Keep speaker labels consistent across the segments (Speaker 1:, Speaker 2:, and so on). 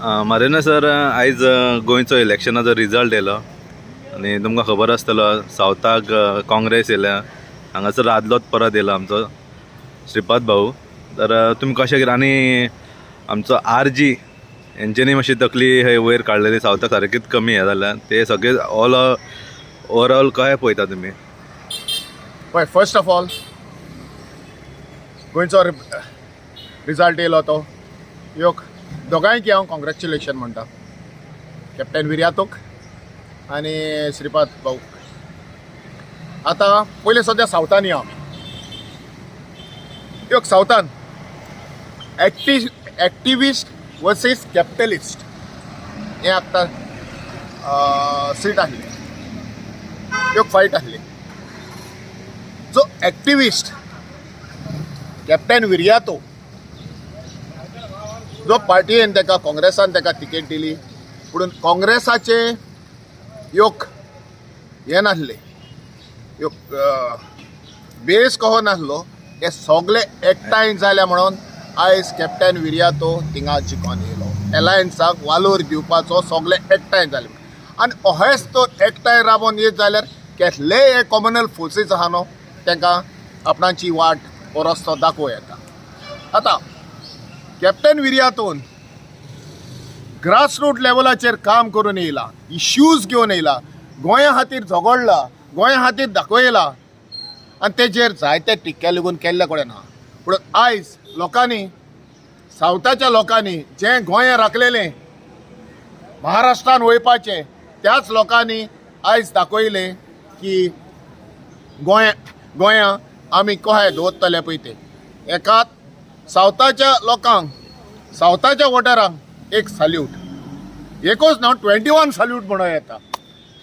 Speaker 1: मारेना sir, आयज गोंयचो इलेक्शनाचो result येयलो आनी तुमकां खबर आसतलो सावथाक काँग्रेस येयल्या, हांगासर आदलोच परत येयलो आमचो श्रीपाद भाऊ. तर तुमी कशें कितें आनी आमचो RG हेंच्यांनी मातशी तकली हे वयर काडलेली सावथाक सारकीच कमी हे जाल्या, ते सगळे ओवरऑल कशें पळयता तुमी?
Speaker 2: पळय, फर्स्ट ऑफ ऑल गोंयचो रिजल्ट येयलो तो योग दोगांयकी हांव कॉंग्रॅच्युलेशन म्हणटा, कॅप्टन विर्यातूक आनी श्रीपाद भाऊ. आतां पयले सद्या सावथान या आमी. योग सावथान एक्टिविस्ट वर्सीस कॅपिटलिस्ट हें आतां सीट आसली, योग फायट आसली. जो एक्टिविस्ट कॅप्टन विर्यातो, जो पार्टीन ताका काँग्रेसान ताका तिकेट दिली, पूण काँग्रेसाचे योग हे नासले, योग बेस कहो नासलो, हे सगळे एकठांय जाले म्हणून आयज कॅप्टन विर्यातो थिंगा जिखून येयलो. एलायन्साक वालोर दिवपाचो सगळे एकठांय जाले आनी अहेच तो एकठांय राबोन येत जाल्यार केसलेय हे कॉमनल फोर्सीस आहा न्हू, तांकां आपणाची वाट हो रस्तो दाखोव येता. आतां कॅप्टन विर्यातोन ग्रासरूट लेवलाचेर काम करून येयला, इश्यूज घेवन येयला, गोंया खातीर झगडला, गोंया खातीर दाखयला आनी तेजेर जायते टिक्के लागून केल्ले कडेन ना. पूण आयज लोकांनी, सावथाच्या लोकांनी जें गोंय राखलेलें महाराष्ट्रान वयपाचें, त्याच लोकांनी आयज दाखयलें की गोंया आमी कशें दवरतले पळय ते. एकात सावथाच्या लोकांक, सावथाच्या वोटरांक एक सल्यूट, एकूच न्हू 21 सल्यूट म्हणून येता.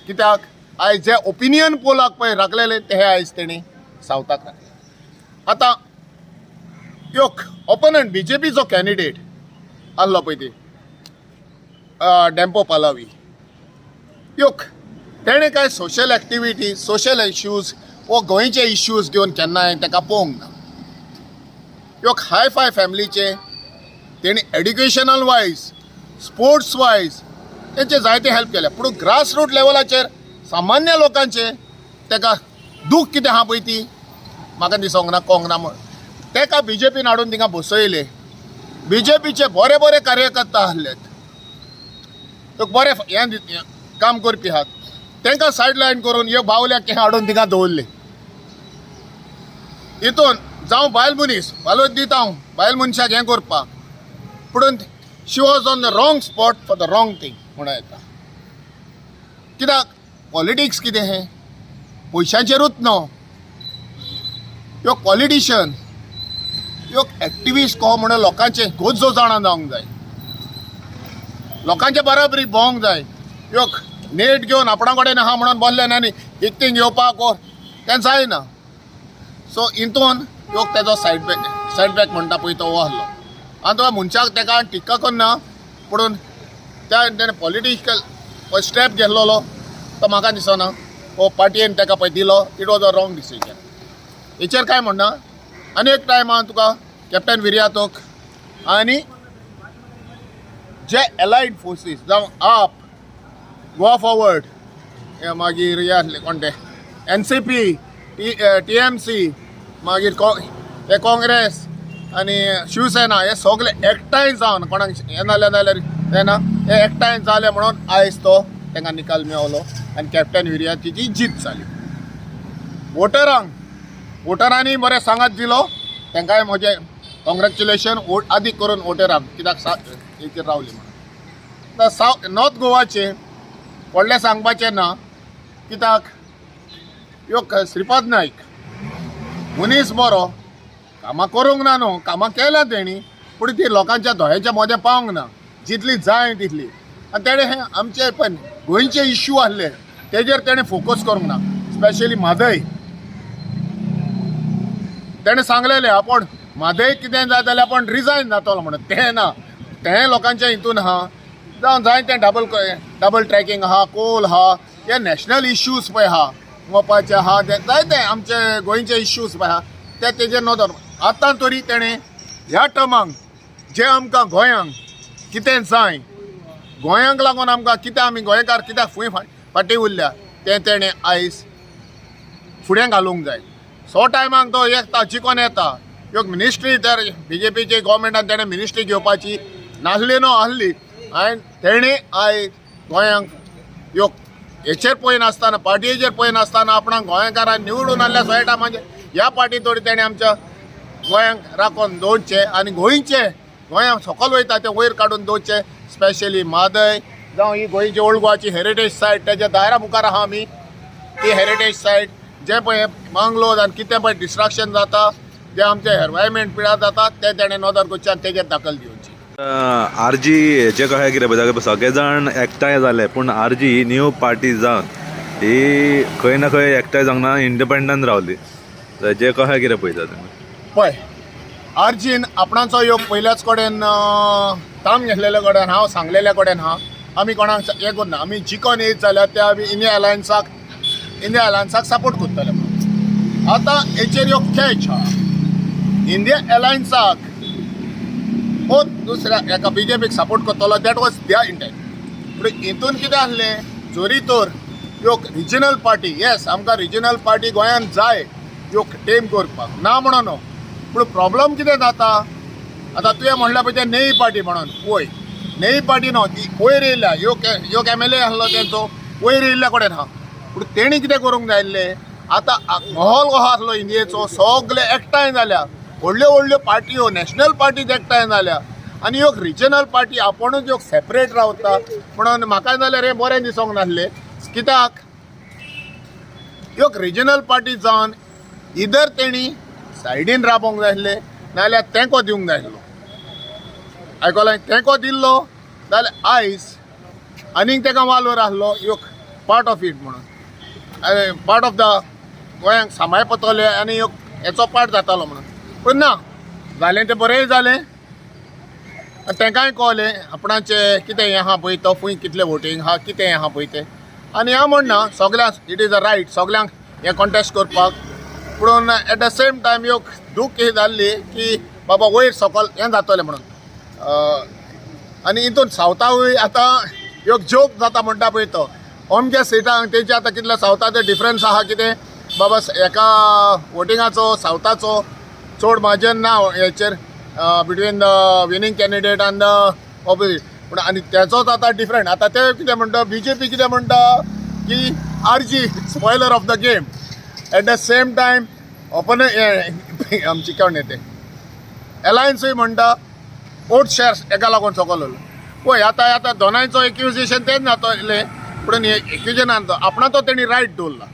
Speaker 2: कित्याक आयज जे ओपिनियन पोलाक पळय राखलेले ते आयज तेणी सावथाक राखले. आतां योग ओपोनंट BJPचो कॅन्डिडेट आसलो पळय ते डेम्पो पालावी, योग तेणें कांय सोशल एक्टिविटी, सोशल इश्यूज वो गोंयचे इश्यूज घेवन केन्नाय ताका पळोवंक ना. योग हाय फाय फॅमिलीचे तेणी एड्युकेशनल वायज, स्पोर्ट्स वायज तेंचे जायते हेल्प केले. पूण ग्रासरूट लेवलाचेर सामान्य लोकांचे ताका दूख कितें आहा पळय ती म्हाका दिसोंक ना, कळोंक ना. म्हण ताका BJPन हाडून थिंगा बसयले. BJPचे बरे बरे कार्यकर्ता आसलेत, बरे हें काम करपी आहात, तांकां सायडलायन करून ह्यो बावल्याक हाडून थिंगा दवरले. हितून जावं बायल मनीस, फालोच दिता हांव बायल मनशाक हें करपाक, पूण she was on the wrong spot for the wrong thing म्हणून येता. कित्याक पॉलिटिक्स कितें हें पयशांचेरूच न्हू. ह्यो पॉलिटिशियन, ह्यो एक्टिविस्ट कहो म्हणून लोकांचे गोजो जाणा जावंक जाय, लोकांचे बराबरी भोवंक जाय. ह्यो नेट घेवन आपणा कडेन आहा म्हणून बसले ना न्ही हितींग येवपाक तें जायना. सो हितून योग तेजो सायडबॅक म्हणटा पळय तो आसलो आनी तो मनशाक ताका टिक्का करना, पूण तेणें पॉलिटिकल स्टेप घेतलेलो तो म्हाका दिसना हो पार्टीन ताका पळय दिलो, it was a wrong decision. हेचेर कांय म्हणना. आनी एक टायमान तुका कॅप्टन विर्यातूक आनी जे एलायड फोर्सीस जावं आप, गोवा फॉरवर्ड, मागीर हे आसले कोण ते NCP, TMC, मागीर हे काँग्रेस आनी शिवसेना, हे सगळे एकठांय जावन कोणाक हें नाल्यार तेन्ना हे एकठांय जाले म्हणून आयज तो तांकां निकाल मेळलो आनी कॅप्टन विर्यातीची जीत जाली. वोटरांनी बरें सांगात दिलो, तांकांय म्हजें कॉंग्रॅच्युलेशन आदी करून वोटरांक, कित्याक हेचेर रावली म्हणून. नॉर्थ गोवाचे व्हडलें सांगपाचें ना, कित्याक ह्यो श्रीपाद नायक मनीस बरो, कामां करूंक ना न्हू, कामां केल्या तेणी, पूण ती लोकांच्या दोळ्याच्या मदें पावंक ना जितली जाय तितली. आनी तेणें हें आमचे पण गोंयचे इश्यू आसले तेजेर तेणें फोकस करूंक ना. स्पेशली म्हादय, तेणें सांगलेलें आपूण म्हादय कितें जाय जाल्यार आपूण रिजायन जातलो म्हणून. तें ना, तें लोकांच्या हितून आहा. जावं जायतें डबल ट्रॅकिंग आहा, कोल आहा, हे नॅशनल इश्यूज पळय आहा, मोपाचे आहा, जायते आमचे गोंयचे इश्यूज पळय आहा ते तेजेर नदर. आतां तरी तेणें ह्या टर्माक जे आमकां गोंयांक कितें जाय गोंयांक लागून आमकां कितें आमी गोंयकार कित्याक फुंय फाटीं उरल्या तें तेणें आयज फुडें घालूंक जाय. सो टायमाक तो येता चिकोन येता ह्यो मिनिस्ट्री तर BJPचे गोवोरमेंटान तेणें मिनिस्ट्री घेवपाची नासली न्हू आहली आनी तेणें आयज गोंयांक ह्यो हेचेर पळयनासतना पार्टयेचेर पळयनासतना आपणाक गोंयकारांक निवडून हाडल्या सोयटा म्हणजे ह्या पार्टी तोडी तेणें आमच्या गोंयांक राखून दवरचें आनी गोंयचे गोंयां सकयल वयता तें वयर काडून दवरचें. स्पेशली म्हादय जावं ही गोंयची ओल्ड गोवाची हेरिटेज सायट तेज्या दायरा मुखार आहा आमी ती हेरिटेज सायट जे पळय मंगलोज आनी कितें पळय डिस्ट्रक्शन जाता जे आमचे एनवायरमेंट पिळा जाता ते तेणें नोंदर करचें आनी तेजेर दखल दिवची.
Speaker 1: RG हेचे कशें कितें पळयता सगळे जाण एकठांय जाले पूण RG ही न्यू पार्टी जावन ही खंय ना खंय एकठांय जावना इंडिपेंडंट रावली तेजे कशें कितें पळयता तुमी?
Speaker 2: पळय RGन आपणाचो योग पयल्याच कडेन ताम घेतलेल्या कडेन हांव सांगलेल्या कडेन हा आमी कोणाक हें करना आमी जिकोन येयत जाल्यार ते आमी इंडिया अलायन्साक सपोर्ट करतले. आतां हेचेर ह्यो कॅच हा इंडिया अलायन्साक हो दुसऱ्या एका BJPक सपोर्ट करतलो दॅट वॉज द्या इंटेंट. पूण हितून कितें आहलें जोरी तर ह्यो रिजनल पार्टी येस आमकां रिजनल पार्टी गोंयांत जाय ह्यो टेम करपाक ना म्हणून न्हू पूण प्रॉब्लम कितें जाता आतां तुवें म्हणल्या पळय तें नेई पार्टी म्हणून वय नेई पार्टी न्हू ती वयर येयल्या ह्यो MLA आहलो तेंचो वयर येयल्ल्या कडेन आहा पूण तेणी कितें करूंक जाय आसलें आतां मोहोल कहो आसलो इंडियेचो सगळे एकठांय जाल्या व्हडल्यो व्हडल्यो पार्ट्यो नॅशनल पार्टीज एकठांय जाल्या आनी ह्यो रिजनल पार्टी आपुणूच ह्यो सेपरेट रावता म्हणून म्हाका जाल्यार हें बरें दिसोंक नासलें. कित्याक ह्यो रिजनल पार्टी जावन इधर तेणी सायडीन राबोंक जाय आसलें नाजाल्यार तेंको दिवंक जाय आसलो. आयकलां तेंको दिल्लो जाल्यार आयज आनीक तेका वालोर आहलो ह्यो पार्ट ऑफ इट म्हणून पार्ट ऑफ द गोंयांक सांबाळपतले आनी ह्यो हेचो पार्ट जातालो म्हणून. पूण ना जालें तें बरेंय जालें आनी तेंकाय कळलें आपणाचें कितें हें आहा पळय तो फूंय कितलें वोटींग आहा कितें हें आहा पळय तें आनी हांव म्हणना सगळ्यांक इट इज अ रायट सगळ्यांक हें कॉन्टेस्ट करपाक पूण एट द सेम टायम ह्यो दूख ही जाल्ली की बाबा वयर सकयल हें जातलें म्हणून. आनी हितून सावथाकूय आतां ह्यो जोक जाता म्हणटा पळय तो अमक्या सिटांक तेंचे आतां कितले सावथाचो डिफरन्स आहा कितें बाबा एका वोटिंगाचो सावथाचो चड मार्जन ना हेचेर बिटवीन द विनींग कॅन्डिडेट आनी द ऑपोजीट पूण आनी तेचोच आतां डिफरंट. आतां ते कितें म्हणटा BJP कितें म्हणटा की RG spoiler of the game at the same time open आमची कोण येते अलायन्सूय म्हणटा वोट शेअर्स एका लागून सकयल उरलो. पळय आतां दोनांयचो एक्युजेशन तेच जातलें पूण एक्युजनान तो आपणाचो तेणी रायट दवरला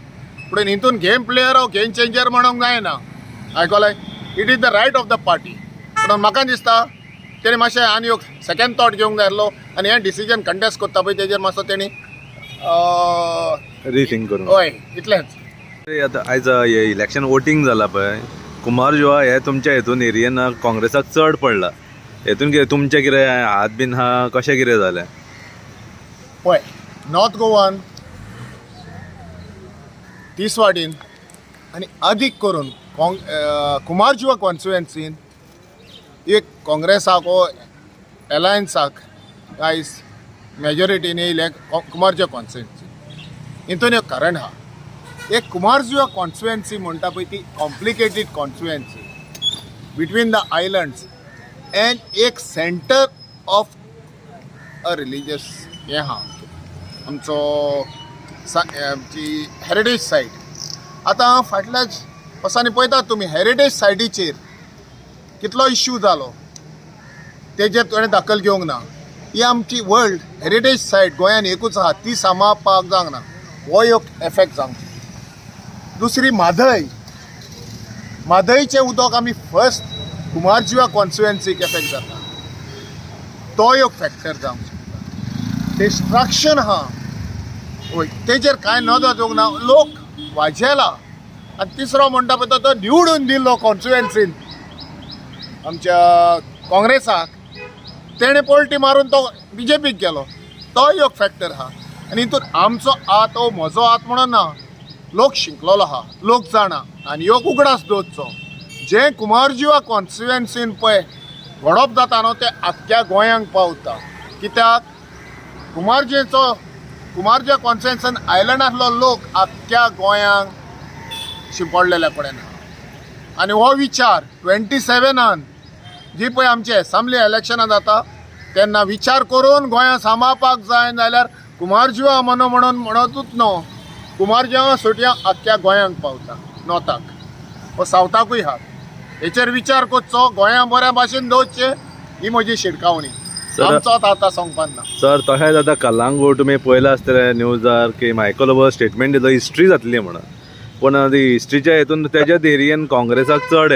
Speaker 2: पूण हितून गेम प्लेयर हो गेम चेंजर म्हणूंक जायना. आयकलां it is the right of the party पूण म्हाका दिसता तेणी मातशें आनी एक सेकेंड थॉट घेवंक जाय आसलो आनी हें डिसिजन कंटेस्ट करता पळय तेजेर मातसो तेणी
Speaker 1: रिथिंक करून
Speaker 2: हय इतलेंच.
Speaker 1: आतां आयज इलेक्शन वोटींग जालां पळय कुमारजुवा हे तुमच्या हेतून एरियेन काँग्रेसाक चड पडला हेतून कितें तुमचें कितें हात बीन आहा कशें कितें जालें?
Speaker 2: पळय नॉर्थ गोवान तिसवाडीन आनी अदीक करून कुमारजुवा कॉन्स्टिट्युएन्सीन एक काँग्रेसाक वो अलायन्साक आयज मेजॉरिटीन येयले कुमारजुवा कॉन्स्टिट्युएन्सी. हितून एक कारण आहा एक कुमारजुवा कॉन्स्टिट्युएन्सी म्हणटा पळय ती complicated constituency between the island's end एक सेंटर ऑफ अ रिलीजियस हें आहा आमचो आमची हेरिटेज सायट. आतां फाटल्याच वर्सांनी पळयतात तुमी हेरिटेज सायटीचेर कितलो इश्यू जालो तेजेर तुवें दखल घेवंक ना. ही आमची वर्ल्ड हेरिटेज सायट गोंयान एकूच आहा ती सांबाळपाक जावंक ना हो एक एफेक्ट जावंक. दुसरी म्हादयचें उदक आमी फर्स्ट कुमारजुवा कॉन्स्टिट्युएन्सीक एफेक्ट जाता तो एक फॅक्टर जावंक शकता. डिस्ट्रक्शन आहा वय तेजेर कांय नदर दिवंक ना लोक वाजेला. आनी तिसरो म्हणटा पळय तो निवडून दिल्लो कॉन्स्टिट्युएन्सीन आमच्या काँग्रेसाक तेणें पलटी मारून तो BJPक गेलो तो एक फॅक्टर आहा. आनी हितून आमचो हात हो म्हजो हात म्हणून ना लोक शिंकलेलो आहा लोक जाणा आनी ह्यो उगडास दवरचो जें कुमारजुवा कॉन्स्टिट्युएन्सीन पळय घडप जाता न्हू तें आख्ख्या गोंयांक पावता. कित्याक कुमारजे कॉन्स्टिट्युन्सन आयलंडांतलो लोक आख्ख्या गोंयांक शिंपडलेल्या पडना आनी हो विचार 27 जी पळय आमचे असेंब्ली इलेक्शनां जाता तेन्ना विचार करून गोंया सांबाळपाक जाय जाल्यार कुमारजीवा म्हणतूच न्हू कुमारजीवा सुटया आख्ख्या गोंयांक पावता नॉर्थाक व सावथाकूय आहा हेचेर विचार करचो गोंया बऱ्या भाशेन दवरचे ही म्हजी शिटकावणी आमचो आतां सांगपाक ना
Speaker 1: सर तशेंच आतां कलांगूट तुमी पळयलां आसतलें न्यूजार की मायकल ओवर स्टेटमेंट दिलो हिस्ट्री जातली म्हणून पूण ती हिस्ट्रीच्या हितून तेज्या एरियेन काँग्रेसाक चड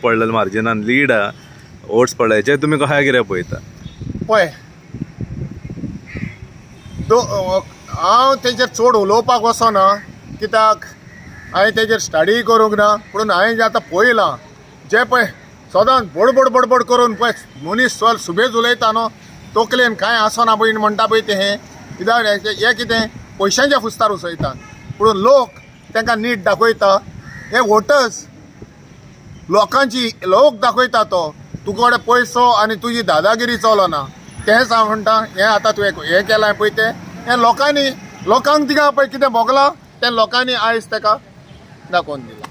Speaker 1: पडलेलें मार्जिनान लीड वोट्स पडले हेचेर तुमी कशें कितें पळयता
Speaker 2: पळय हांव तेजेर चड उलोवपाक वचना कित्याक हांवें तेजेर स्टडी करूंक ना पूण हांवें जें आतां पळयलां जे पळय सदांच बडबड करून पळय मनीस चल सुबेज उलयता न्हू तकलेन कांय आसना पळय म्हणटा पळय तें हें कित्याक हें कितें पयशांच्या फुस्तार उसयता पूण लोक तांकां नीट दाखयता हे वोटर्स लोक दाखयता तो तुका कडेन पयसो आनी तुजी दादागिरी चलना तेंच हांव म्हणटा हें आतां तुवें हें केलां पळय तें हें लोकांक थिंगा पळय कितें भोगलां तें लोकांनी आयज ताका दाखोवन दिलां